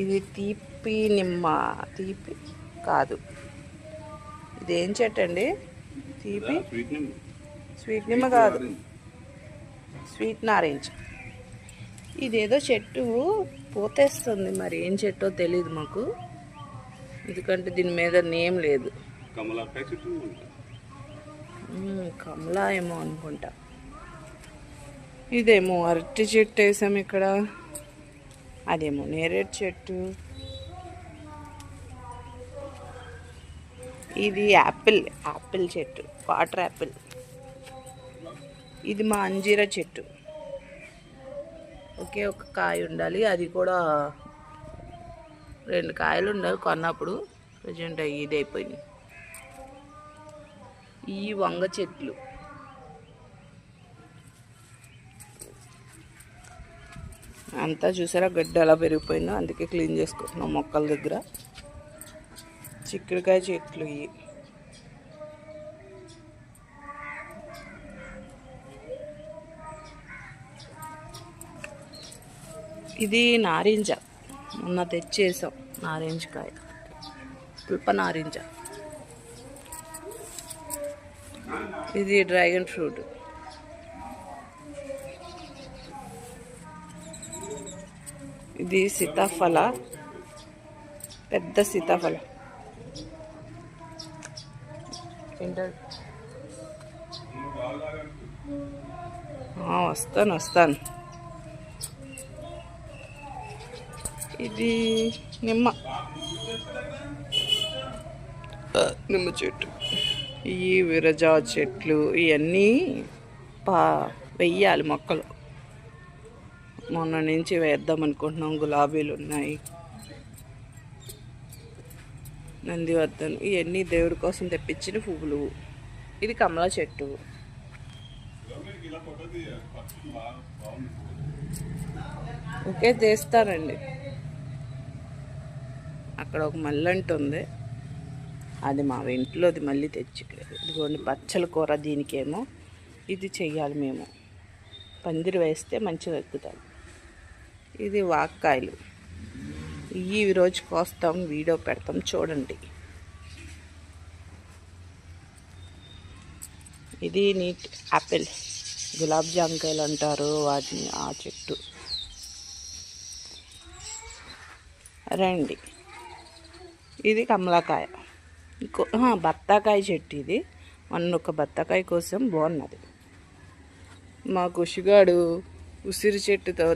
ఇది తీపి నిమ్మ. తీపి కాదు, ఇదేం చెట్టు అండి? తీపి స్వీట్ నిమ్మ కాదు, స్వీట్ నారింజ. ఇదేదో చెట్టు పోతేస్తుంది, మరి ఏం చెట్టో తెలియదు మాకు, ఎందుకంటే దీని మీద నేమ్ లేదు. కమలా ఏమో అనుకుంటా. ఇదేమో అరటి చెట్టు వేసాము ఇక్కడ, అదేమో నేరేడు చెట్టు. ఇది యాపిల్ చెట్టు, వాటర్ యాపిల్. ఇది మా అంజీరా చెట్టు. ఒకే ఒక కాయ ఉండాలి, అది కూడా 2 కాయలు ఉండాలి కొన్నప్పుడు. ప్రజెంట్ ఇది అయిపోయింది. ఈ వంగ చెట్లు. అంతా చూసారా గడ్డి ఎలా పెరిగిపోయిందో, అందుకే క్లీన్ చేసుకుంటున్నాం మొక్కల దగ్గర. చిక్కుడుకాయ చెట్లు ఇవి. ఇది నారింజ, మొన్న తెచ్చేసాం నారింజకాయ, పుల్ప నారింజ. ఇది డ్రాగన్ ఫ్రూట్. ఇది సీతాఫల, పెద్ద సీతాఫల. వస్తాను. ఇది నిమ్మ చెట్టు. ఈ విరజా చెట్లు ఇవన్నీ వెయ్యాలి మొక్కలు. మొన్న నుంచి వేద్దాం అనుకుంటున్నాం. గులాబీలు ఉన్నాయి, నందివర్ధన్, ఇవన్నీ దేవుడి కోసం తెప్పించిన పువ్వులు. ఇది కమలా చెట్టు. ఓకే, తీస్తారండి. అక్కడ ఒక మల్లంటి ఉంది, అది మా ఇంట్లోది, మళ్ళీ తెచ్చి. ఇదిగోండి పచ్చల కూర. దీనికేమో ఇది చెయ్యాలి మేము, పందిరి వేస్తే మంచిగా ఎక్కుతాయి. ఇది వాక్కాయలు. ఈ రోజు కోస్తాం, వీడియో పెడతాం చూడండి. ఇది నీట్ యాపిల్, గులాబ్ జామకాయలు అంటారు వాటిని, ఆ చెట్టు. రండి. ఇది కమలాకాయ, బత్తాకాయ చెట్టు. ఇది మొన్న ఒక బత్తాకాయ కోసం బాగున్నది. మా కుషిగాడు ఉసిరి చెట్టుతో